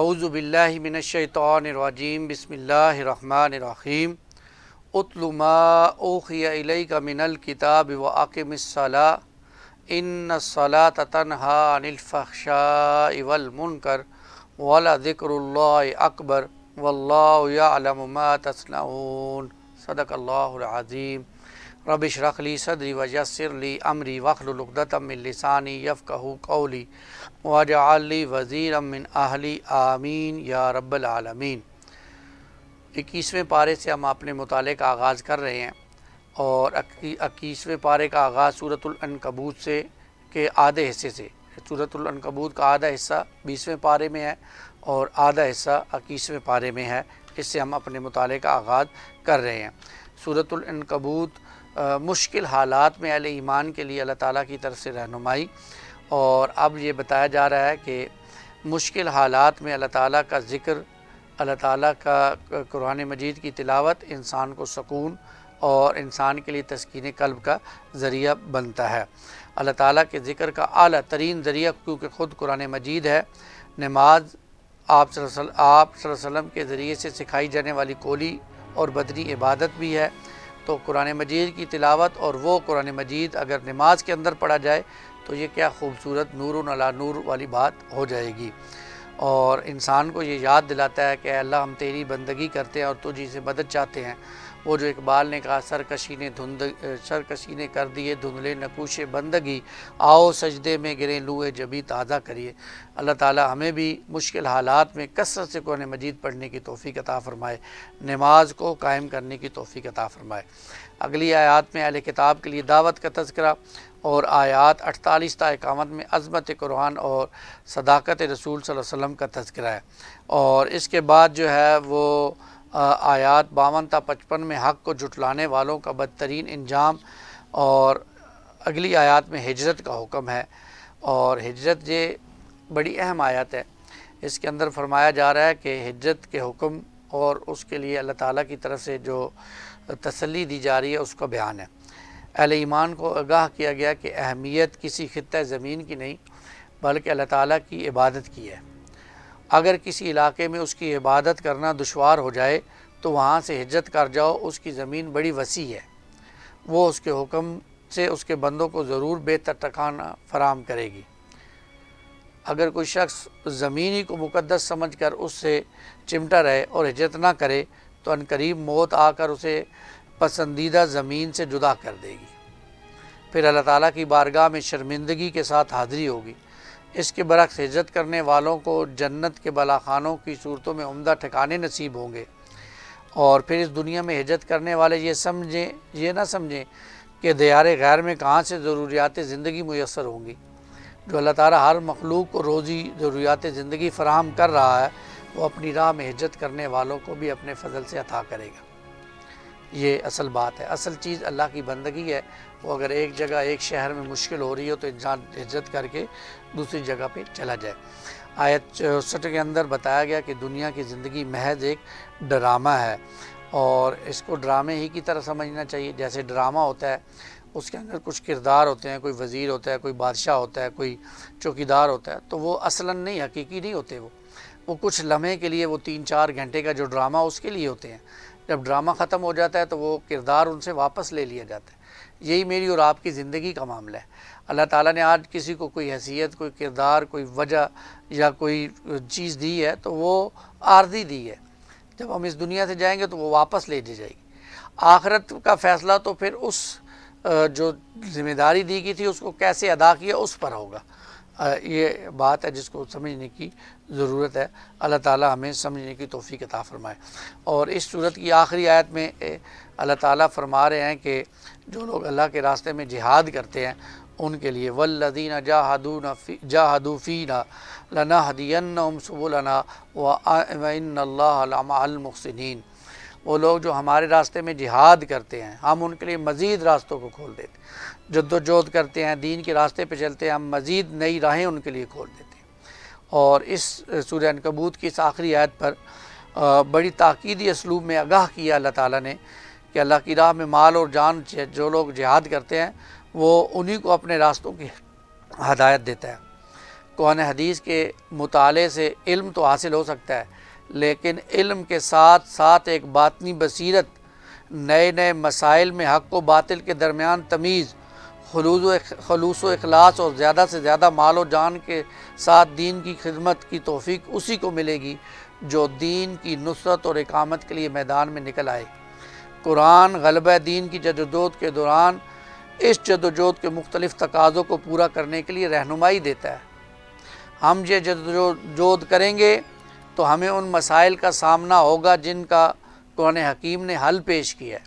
اعوذ باللہ من الشیطان الرجیم بسم اللہ الرحمن الرحیم اتل ما اوحی الیک من الکتاب واقم الصلاۃ ان الصلاۃ تنہی عن الفحشاء والمنکر ولذکر اللہ اکبر واللہ یعلم ما تصنعون صدق اللہ العظیم رب اشرح لی صدری ویسر لی امری واحلل عقدۃ من لسانی یفقہوا قولی واجعل لی وزیرا من اہلی آمین یا رب العالمین۔ 21ویں پارے سے ہم اپنے مطالعے کا آغاز کر رہے ہیں اور 21ویں پارے کا آغاز سورۃ العنکبوت سے کے آدھے حصے سے۔ سورۃ العنکبوت کا آدھا حصہ 20ویں پارے میں ہے اور آدھا حصہ 21ویں پارے میں ہے۔ اس سے ہم اپنے مطالعے کا آغاز کر رہے ہیں۔ سورۃ العنکبوت مشکل حالات میں اہل ایمان کے لیے اللہ تعالیٰ کی طرف سے رہنمائی، اور اب یہ بتایا جا رہا ہے کہ مشکل حالات میں اللہ تعالیٰ کا ذکر، اللہ تعالیٰ کا قرآن مجید کی تلاوت انسان کو سکون اور انسان کے لیے تسکین قلب کا ذریعہ بنتا ہے۔ اللہ تعالیٰ کے ذکر کا اعلیٰ ترین ذریعہ کیونکہ خود قرآن مجید ہے۔ نماز آپ صلی اللہ علیہ وسلم کے ذریعے سے سکھائی جانے والی قولی اور بدنی عبادت بھی ہے، تو قرآن مجید کی تلاوت اور وہ قرآن مجید اگر نماز کے اندر پڑھا جائے تو یہ کیا خوبصورت نور علی نور والی بات ہو جائے گی، اور انسان کو یہ یاد دلاتا ہے کہ اے اللہ ہم تیری بندگی کرتے ہیں اور تجھ ہی سے مدد چاہتے ہیں۔ وہ جو اقبال نے کہا سرکشی نے کر دیے دھندلے نقوش بندگی، آؤ سجدے میں گرے لوئے جبی تازہ کریے۔ اللہ تعالی ہمیں بھی مشکل حالات میں کثرت سے قرآن مجید پڑھنے کی توفیق عطا فرمائے، نماز کو قائم کرنے کی توفیق عطا فرمائے۔ اگلی آیات میں اہل کتاب کے لیے دعوت کا تذکرہ، اور آیات 48 تا 51 میں عظمت قرآن اور صداقت رسول صلی اللہ علیہ وسلم کا تذکرہ ہے، اور اس کے بعد جو ہے وہ آیات 52 تا 55 میں حق کو جھٹلانے والوں کا بدترین انجام، اور اگلی آیات میں ہجرت کا حکم ہے، اور ہجرت یہ بڑی اہم آیت ہے۔ اس کے اندر فرمایا جا رہا ہے کہ ہجرت کے حکم اور اس کے لیے اللہ تعالیٰ کی طرف سے جو تسلی دی جا رہی ہے اس کا بیان ہے۔ اہل ایمان کو آگاہ کیا گیا کہ اہمیت کسی خطہ زمین کی نہیں بلکہ اللہ تعالیٰ کی عبادت کی ہے۔ اگر کسی علاقے میں اس کی عبادت کرنا دشوار ہو جائے تو وہاں سے ہجرت کر جاؤ، اس کی زمین بڑی وسیع ہے، وہ اس کے حکم سے اس کے بندوں کو ضرور بہتر ٹھکانہ فراہم کرے گی۔ اگر کوئی شخص زمین ہی کو مقدس سمجھ کر اس سے چمٹا رہے اور ہجرت نہ کرے تو عنقریب موت آ کر اسے پسندیدہ زمین سے جدا کر دے گی، پھر اللہ تعالیٰ کی بارگاہ میں شرمندگی کے ساتھ حاضری ہوگی۔ اس کے برعکس ہجرت کرنے والوں کو جنت کے بالاخانوں کی صورتوں میں عمدہ ٹھکانے نصیب ہوں گے، اور پھر اس دنیا میں ہجرت کرنے والے یہ نہ سمجھیں کہ دیار غیر میں کہاں سے ضروریات زندگی میسر ہوں گی۔ جو اللہ تعالیٰ ہر مخلوق کو روزی ضروریات زندگی فراہم کر رہا ہے، وہ اپنی راہ میں ہجرت کرنے والوں کو بھی اپنے فضل سے عطا کرے گا۔ یہ اصل بات ہے، اصل چیز اللہ کی بندگی ہے۔ وہ اگر ایک جگہ ایک شہر میں مشکل ہو رہی ہو تو انسان ہجرت کر کے دوسری جگہ پہ چلا جائے۔ آیت 64 کے اندر بتایا گیا کہ دنیا کی زندگی محض ایک ڈرامہ ہے، اور اس کو ڈرامے ہی کی طرح سمجھنا چاہیے۔ جیسے ڈرامہ ہوتا ہے اس کے اندر کچھ کردار ہوتے ہیں، کوئی وزیر ہوتا ہے، کوئی بادشاہ ہوتا ہے، کوئی چوکیدار ہوتا ہے، تو وہ اصلاً نہیں، حقیقی نہیں ہوتے، وہ کچھ لمحے کے لیے، وہ 3-4 گھنٹے کا جو ڈرامہ اس کے لیے ہوتے ہیں۔ جب ڈرامہ ختم ہو جاتا ہے تو وہ کردار ان سے واپس لے لیا جاتا ہے۔ یہی میری اور آپ کی زندگی کا معاملہ ہے۔ اللہ تعالیٰ نے آج کسی کو کوئی حیثیت، کوئی کردار، کوئی وجہ یا کوئی چیز دی ہے تو وہ عارضی دی ہے، جب ہم اس دنیا سے جائیں گے تو وہ واپس لے دی جائے گی۔ آخرت کا فیصلہ تو پھر اس جو ذمہ داری دی گئی تھی اس کو کیسے ادا کیا اس پر ہوگا۔ یہ بات ہے جس کو سمجھنے کی ضرورت ہے۔ اللہ تعالیٰ ہمیں سمجھنے کی توفیق عطا فرمائے۔ اور اس صورت کی آخری آیت میں اللہ تعالیٰ فرما رہے ہیں کہ جو لوگ اللہ کے راستے میں جہاد کرتے ہیں ان کے لیے والذین جاہدوا فینا لنہدینہم سبلنا وان اللہ لمع المحسنین۔ وہ لوگ جو ہمارے راستے میں جہاد کرتے ہیں ہم ان کے لیے مزید راستوں کو کھول دیتے ہیں، جدوجہد کرتے ہیں، دین کے راستے پہ چلتے ہیں، ہم مزید نئی راہیں ان کے لیے کھول دیتے ہیں۔ اور اس سورہ عنکبوت کی اس آخری آیت پر بڑی تاکیدی اسلوب میں آگاہ کیا اللہ تعالیٰ نے کہ اللہ کی راہ میں مال اور جان جو لوگ جہاد کرتے ہیں وہ انہی کو اپنے راستوں کی ہدایت دیتا ہے۔ قرآن حدیث کے مطالعے سے علم تو حاصل ہو سکتا ہے، لیکن علم کے ساتھ ساتھ ایک باطنی بصیرت، نئے نئے مسائل میں حق و باطل کے درمیان تمیز، خلوص و اخلاص اور زیادہ سے زیادہ مال و جان کے ساتھ دین کی خدمت کی توفیق اسی کو ملے گی جو دین کی نصرت اور اقامت کے لیے میدان میں نکل آئے۔ قرآن غلبہ دین کی جدوجہد کے دوران اس جدوجہد کے مختلف تقاضوں کو پورا کرنے کے لیے رہنمائی دیتا ہے۔ ہم یہ جدوجہد کریں گے تو ہمیں ان مسائل کا سامنا ہوگا جن کا قرآن حکیم نے حل پیش کیا ہے۔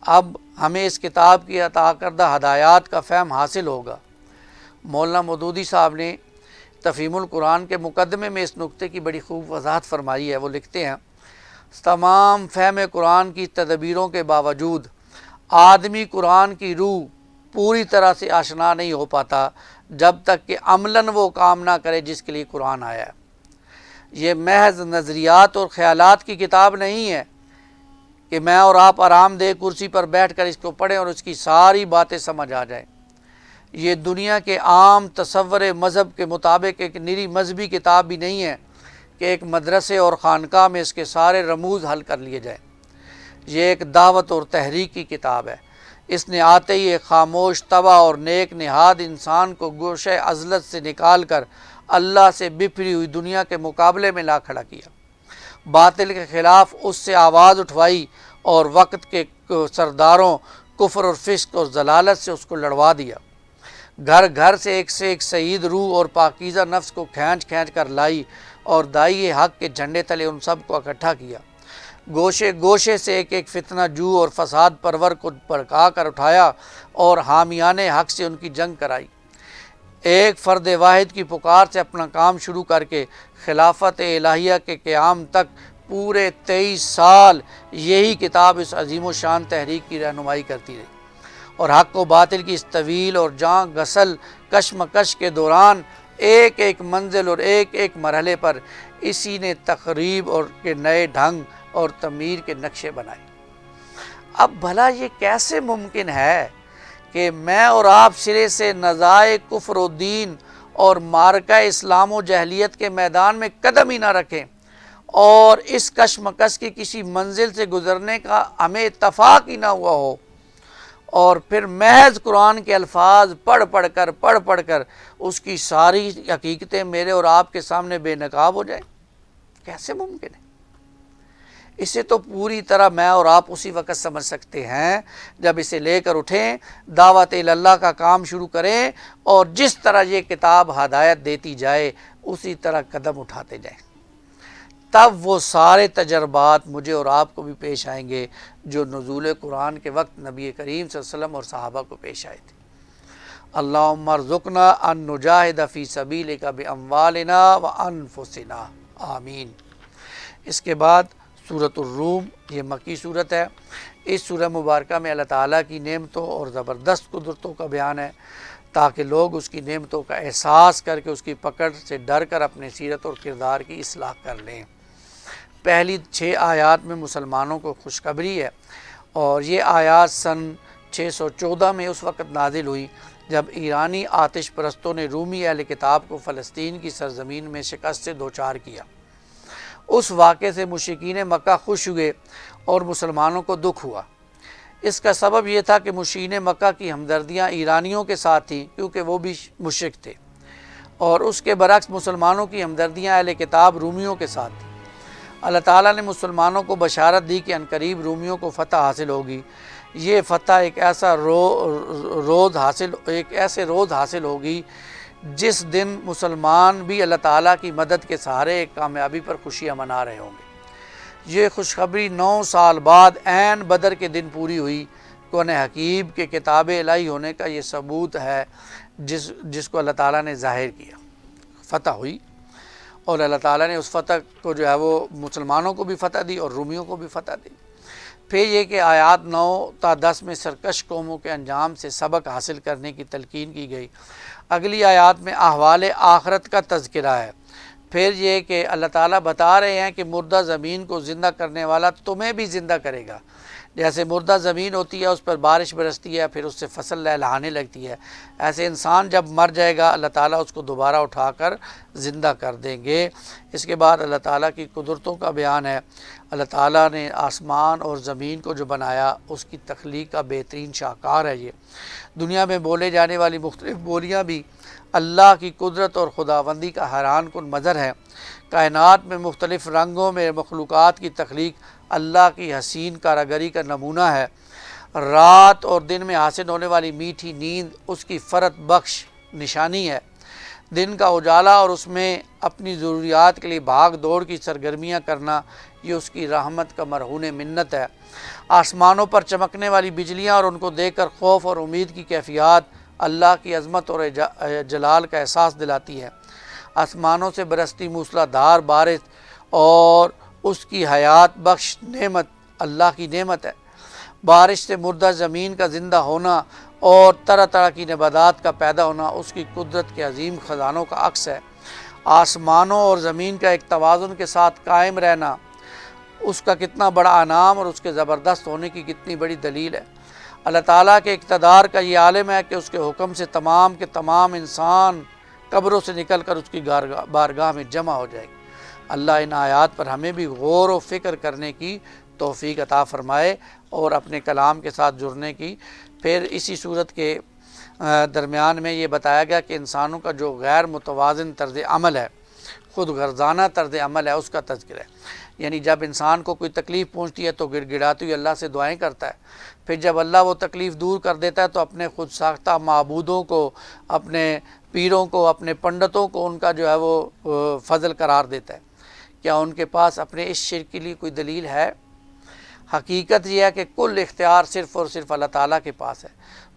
اب ہمیں اس کتاب کی عطا کردہ ہدایات کا فہم حاصل ہوگا۔ مولانا مودودی صاحب نے تفہیم القرآن کے مقدمے میں اس نقطے کی بڑی خوب وضاحت فرمائی ہے۔ وہ لکھتے ہیں، تمام فہم قرآن کی تدبیروں کے باوجود آدمی قرآن کی روح پوری طرح سے آشنا نہیں ہو پاتا جب تک کہ عملاً وہ کام نہ کرے جس کے لیے قرآن آیا ہے۔ یہ محض نظریات اور خیالات کی کتاب نہیں ہے کہ میں اور آپ آرام دہ کرسی پر بیٹھ کر اس کو پڑھیں اور اس کی ساری باتیں سمجھ آ جائیں۔ یہ دنیا کے عام تصور مذہب کے مطابق ایک نری مذہبی کتاب بھی نہیں ہے کہ ایک مدرسے اور خانقاہ میں اس کے سارے رموز حل کر لیے جائیں۔ یہ ایک دعوت اور تحریک کی کتاب ہے۔ اس نے آتے ہی ایک خاموش، تباہ اور نیک نہاد انسان کو گوشہ عزلت سے نکال کر اللہ سے بپھری ہوئی دنیا کے مقابلے میں لا کھڑا کیا، باطل کے خلاف اس سے آواز اٹھوائی اور وقت کے سرداروں کفر اور فسق اور ضلالت سے اس کو لڑوا دیا۔ گھر گھر سے ایک سعید روح اور پاکیزہ نفس کو کھینچ کھینچ کر لائی اور دائی حق کے جھنڈے تلے ان سب کو اکٹھا کیا۔ گوشے گوشے سے ایک فتنہ جو اور فساد پرور کو بھڑکا کر اٹھایا اور حامیان حق سے ان کی جنگ کرائی۔ ایک فرد واحد کی پکار سے اپنا کام شروع کر کے خلافت الہیہ کے قیام تک پورے 23 سال یہی کتاب اس عظیم و شان تحریک کی رہنمائی کرتی رہی، اور حق و باطل کی اس طویل اور جاں گسل کشمکش کے دوران ایک ایک منزل اور ایک ایک مرحلے پر اسی نے تقریب اور کے نئے ڈھنگ اور تعمیر کے نقشے بنائے۔ اب بھلا یہ کیسے ممکن ہے کہ میں اور آپ سرے سے نزاع کفر و دین اور مارکہ اسلام و جہلیت کے میدان میں قدم ہی نہ رکھیں اور اس کشمکش کی کسی منزل سے گزرنے کا ہمیں اتفاق ہی نہ ہوا ہو، اور پھر محض قرآن کے الفاظ پڑھ پڑھ کر اس کی ساری حقیقتیں میرے اور آپ کے سامنے بے نقاب ہو جائیں؟ کیسے ممکن ہے؟ اسے تو پوری طرح میں اور آپ اسی وقت سمجھ سکتے ہیں جب اسے لے کر اٹھیں، دعوت اللہ کا کام شروع کریں اور جس طرح یہ کتاب ہدایت دیتی جائے اسی طرح قدم اٹھاتے جائیں۔ تب وہ سارے تجربات مجھے اور آپ کو بھی پیش آئیں گے جو نزول قرآن کے وقت نبی کریم صلی اللہ علیہ وسلم اور صحابہ کو پیش آئے تھے۔ اللہم ارزقنا ان نجاہد فی سبیلک باموالنا وانفسنا، آمین۔ اس کے بعد سورۃ الروم، یہ مکی صورت ہے۔ اس سورہ مبارکہ میں اللہ تعالیٰ کی نعمتوں اور زبردست قدرتوں کا بیان ہے تاکہ لوگ اس کی نعمتوں کا احساس کر کے اس کی پکڑ سے ڈر کر اپنے سیرت اور کردار کی اصلاح کر لیں۔ پہلی 6 آیات میں مسلمانوں کو خوشخبری ہے، اور یہ آیات سن 614 میں اس وقت نازل ہوئی جب ایرانی آتش پرستوں نے رومی اہل کتاب کو فلسطین کی سرزمین میں شکست سے دوچار کیا۔ اس واقعے سے مشرکین مکہ خوش ہوئے اور مسلمانوں کو دکھ ہوا۔ اس کا سبب یہ تھا کہ مشرکین مکہ کی ہمدردیاں ایرانیوں کے ساتھ تھیں کیونکہ وہ بھی مشرک تھے، اور اس کے برعکس مسلمانوں کی ہمدردیاں اہل کتاب رومیوں کے ساتھ تھیں۔ اللہ تعالیٰ نے مسلمانوں کو بشارت دی کہ عنقریب رومیوں کو فتح حاصل ہوگی۔ یہ فتح ایک ایسے روز حاصل ہوگی جس دن مسلمان بھی اللہ تعالیٰ کی مدد کے سہارے ایک کامیابی پر خوشیاں منا رہے ہوں گے۔ یہ خوشخبری 9 سال بعد عین بدر کے دن پوری ہوئی۔ قرآن حکیم کے کتاب الہی ہونے کا یہ ثبوت ہے جس کو اللہ تعالیٰ نے ظاہر کیا۔ فتح ہوئی اور اللہ تعالیٰ نے اس فتح کو جو ہے وہ مسلمانوں کو بھی فتح دی اور رومیوں کو بھی فتح دی۔ پھر یہ کہ آیات 9 تا 10 میں سرکش قوموں کے انجام سے سبق حاصل کرنے کی تلقین کی گئی۔ اگلی آیات میں احوال آخرت کا تذکرہ ہے۔ پھر یہ کہ اللہ تعالیٰ بتا رہے ہیں کہ مردہ زمین کو زندہ کرنے والا تمہیں بھی زندہ کرے گا، جیسے مردہ زمین ہوتی ہے اس پر بارش برستی ہے پھر اس سے فصل لہلہانے لگتی ہے، ایسے انسان جب مر جائے گا اللہ تعالیٰ اس کو دوبارہ اٹھا کر زندہ کر دیں گے۔ اس کے بعد اللہ تعالیٰ کی قدرتوں کا بیان ہے۔ اللہ تعالیٰ نے آسمان اور زمین کو جو بنایا اس کی تخلیق کا بہترین شاہکار ہے یہ۔ دنیا میں بولے جانے والی مختلف بولیاں بھی اللہ کی قدرت اور خداوندی کا حیران کن منظر ہے۔ کائنات میں مختلف رنگوں میں مخلوقات کی تخلیق اللہ کی حسین کاراگری کا نمونہ ہے۔ رات اور دن میں حاصل ہونے والی میٹھی نیند اس کی فرت بخش نشانی ہے۔ دن کا اجالا اور اس میں اپنی ضروریات کے لیے بھاگ دوڑ کی سرگرمیاں کرنا یہ اس کی رحمت کا مرہون منت ہے۔ آسمانوں پر چمکنے والی بجلیاں اور ان کو دیکھ کر خوف اور امید کی کیفیات اللہ کی عظمت اور جلال کا احساس دلاتی ہے۔ آسمانوں سے برستی موسلا دھار بارش اور اس کی حیات بخش نعمت اللہ کی نعمت ہے۔ بارش سے مردہ زمین کا زندہ ہونا اور طرح طرح کی نباتات کا پیدا ہونا اس کی قدرت کے عظیم خزانوں کا عکس ہے۔ آسمانوں اور زمین کا ایک توازن کے ساتھ قائم رہنا اس کا کتنا بڑا انعام اور اس کے زبردست ہونے کی کتنی بڑی دلیل ہے۔ اللہ تعالیٰ کے اقتدار کا یہ عالم ہے کہ اس کے حکم سے تمام کے تمام انسان قبروں سے نکل کر اس کی بارگاہ میں جمع ہو جائے گی۔ اللہ ان آیات پر ہمیں بھی غور و فکر کرنے کی توفیق عطا فرمائے اور اپنے کلام کے ساتھ جڑنے کی۔ پھر اسی صورت کے درمیان میں یہ بتایا گیا کہ انسانوں کا جو غیر متوازن طرز عمل ہے، خود غرضانہ طرز عمل ہے، اس کا تذکرہ ہے۔ یعنی جب انسان کو کوئی تکلیف پہنچتی ہے تو گڑ گڑاتے ہوئے اللہ سے دعائیں کرتا ہے، پھر جب اللہ وہ تکلیف دور کر دیتا ہے تو اپنے خود ساختہ معبودوں کو، اپنے پیروں کو، اپنے پنڈتوں کو ان کا جو ہے وہ فضل قرار دیتا ہے۔ کیا ان کے پاس اپنے اس شرک کے لیے کوئی دلیل ہے؟ حقیقت یہ ہے کہ کل اختیار صرف اور صرف اللہ تعالیٰ کے پاس ہے۔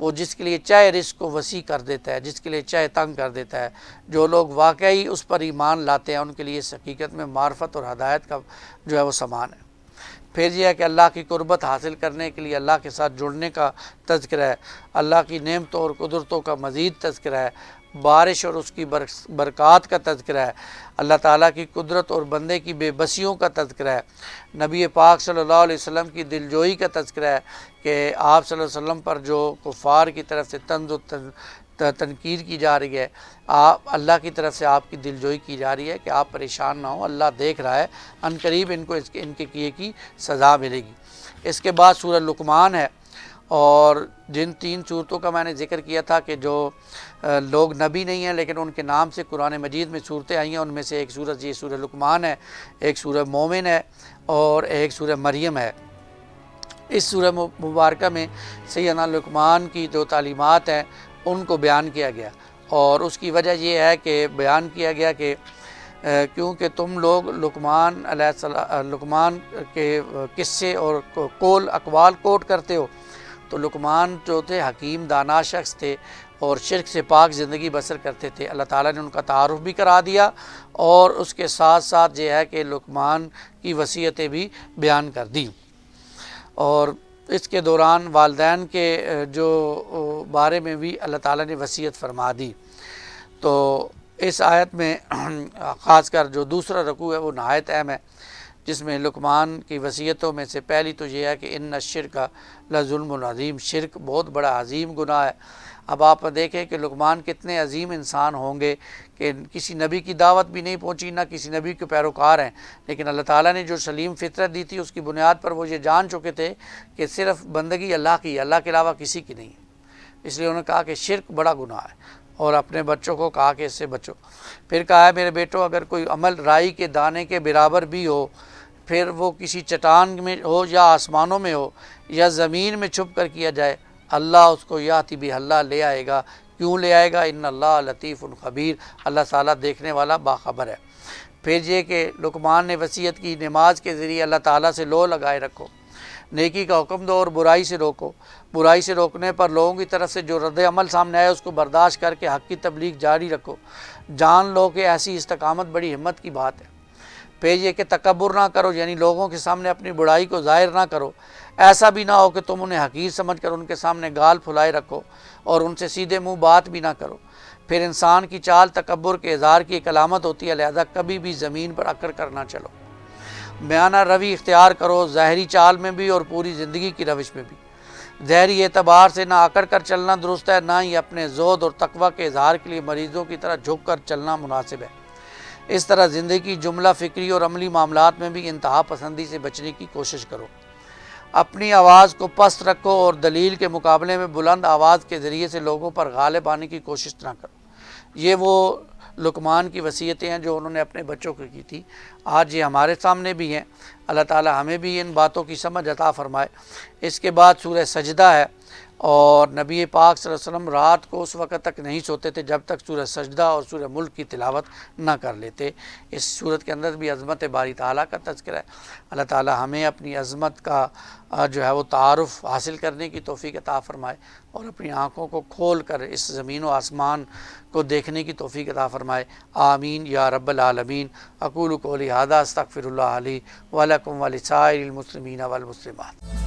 وہ جس کے لیے چاہے رزق کو وسیع کر دیتا ہے، جس کے لیے چاہے تنگ کر دیتا ہے۔ جو لوگ واقعی اس پر ایمان لاتے ہیں ان کے لیے اس حقیقت میں معرفت اور ہدایت کا جو ہے وہ سامان ہے۔ پھر یہ ہے کہ اللہ کی قربت حاصل کرنے کے لیے اللہ کے ساتھ جڑنے کا تذکرہ ہے، اللہ کی نعمتوں اور قدرتوں کا مزید تذکرہ ہے، بارش اور اس کی برکات کا تذکرہ ہے، اللہ تعالیٰ کی قدرت اور بندے کی بے بسیوں کا تذکرہ ہے، نبی پاک صلی اللہ علیہ وسلم کی دلجوئی کا تذکرہ ہے کہ آپ صلی اللہ علیہ وسلم پر جو کفار کی طرف سے طنز و تنقید کی جا رہی ہے، اللہ کی طرف سے آپ کی دلجوئی کی جا رہی ہے کہ آپ پریشان نہ ہوں، اللہ دیکھ رہا ہے، عنقریب ان کو ان کے کیے کی سزا ملے گی۔ اس کے بعد سورہ لقمان ہے، اور جن 3 صورتوں کا میں نے ذکر کیا تھا کہ جو لوگ نبی نہیں ہیں لیکن ان کے نام سے قرآن مجید میں صورتیں آئی ہیں، ان میں سے ایک صورت یہ سورہ لقمان ہے، ایک سورہ مومن ہے اور ایک سورہ مریم ہے۔ اس سورہ مبارکہ میں سیدنا لقمان کی جو تعلیمات ہیں ان کو بیان کیا گیا، اور اس کی وجہ یہ ہے کہ بیان کیا گیا کہ کیونکہ تم لوگ لقمان علیہ السلام لقمان کے قصے اور قول اقوال کوٹ کرتے ہو، تو لقمان جو تھے حکیم دانا شخص تھے اور شرک سے پاک زندگی بسر کرتے تھے۔ اللہ تعالیٰ نے ان کا تعارف بھی کرا دیا اور اس کے ساتھ ساتھ یہ ہے کہ لقمان کی وصیتیں بھی بیان کر دیں، اور اس کے دوران والدین کے جو بارے میں بھی اللہ تعالیٰ نے وصیت فرما دی۔ تو اس آیت میں خاص کر جو دوسرا رکوع ہے وہ نہایت اہم ہے، جس میں لقمان کی وصیتوں میں سے پہلی تو یہ ہے کہ ان الشرک لظلم عظیم، شرک بہت بڑا عظیم گناہ ہے۔ اب آپ دیکھیں کہ لقمان کتنے عظیم انسان ہوں گے کہ کسی نبی کی دعوت بھی نہیں پہنچی، نہ کسی نبی کے پیروکار ہیں، لیکن اللہ تعالیٰ نے جو سلیم فطرت دی تھی اس کی بنیاد پر وہ یہ جان چکے تھے کہ صرف بندگی اللہ کی، اللہ کے علاوہ کسی کی نہیں ہے۔ اس لیے انہوں نے کہا کہ شرک بڑا گناہ ہے، اور اپنے بچوں کو کہا کہ اس سے بچو۔ پھر کہا ہے میرے بیٹو اگر کوئی عمل رائی کے دانے کے برابر بھی ہو، پھر وہ کسی چٹان میں ہو یا آسمانوں میں ہو یا زمین میں چھپ کر کیا جائے، اللہ اس کو یاتی بھی اللہ لے آئے گا۔ کیوں لے آئے گا؟ ان اللہ لطیف خبیر، اللہ تعالیٰ دیکھنے والا باخبر ہے۔ پھر یہ کہ لقمان نے وصیت کی نماز کے ذریعے اللہ تعالیٰ سے لو لگائے رکھو، نیکی کا حکم دو اور برائی سے روکو، برائی سے روکنے پر لوگوں کی طرف سے جو رد عمل سامنے آئے اس کو برداشت کر کے حق کی تبلیغ جاری رکھو۔ جان لو کہ ایسی استقامت بڑی ہمت کی بات ہے۔ پھر یہ کہ تکبر نہ کرو، یعنی لوگوں کے سامنے اپنی بڑائی کو ظاہر نہ کرو، ایسا بھی نہ ہو کہ تم انہیں حقیر سمجھ کر ان کے سامنے گال پھلائے رکھو اور ان سے سیدھے منہ بات بھی نہ کرو۔ پھر انسان کی چال تکبر کے اظہار کی ایک علامت ہوتی ہے، لہذا کبھی بھی زمین پر اکڑ کر نہ چلو۔ میانہ روی اختیار کرو، ظاہری چال میں بھی اور پوری زندگی کی روش میں بھی۔ ظاہری اعتبار سے نہ آکڑ کر چلنا درست ہے، نہ ہی اپنے زہد اور تقوی کے اظہار کے لیے مریضوں کی طرح جھک کر چلنا مناسب ہے۔ اس طرح زندگی کی جملہ فکری اور عملی معاملات میں بھی انتہا پسندی سے بچنے کی کوشش کرو۔ اپنی آواز کو پست رکھو اور دلیل کے مقابلے میں بلند آواز کے ذریعے سے لوگوں پر غالب آنے کی کوشش نہ کرو۔ یہ وہ لقمان کی وصیتیں ہیں جو انہوں نے اپنے بچوں کو کی تھی، آج یہ ہمارے سامنے بھی ہیں۔ اللہ تعالی ہمیں بھی ان باتوں کی سمجھ عطا فرمائے۔ اس کے بعد سورہ سجدہ ہے، اور نبی پاک صلی اللہ علیہ وسلم رات کو اس وقت تک نہیں سوتے تھے جب تک سورہ سجدہ اور سورہ ملک کی تلاوت نہ کر لیتے۔ اس صورت کے اندر بھی عظمت باری تعالیٰ کا تذکرہ ہے۔ اللہ تعالی ہمیں اپنی عظمت کا جو ہے وہ تعارف حاصل کرنے کی توفیق عطا فرمائے، اور اپنی آنکھوں کو کھول کر اس زمین و آسمان کو دیکھنے کی توفیق عطا فرمائے۔ آمین یا رب العالمین۔ اقول قولی ھذا استغفر اللہ لی ولکم ولسائر المسلمین والمسلمات۔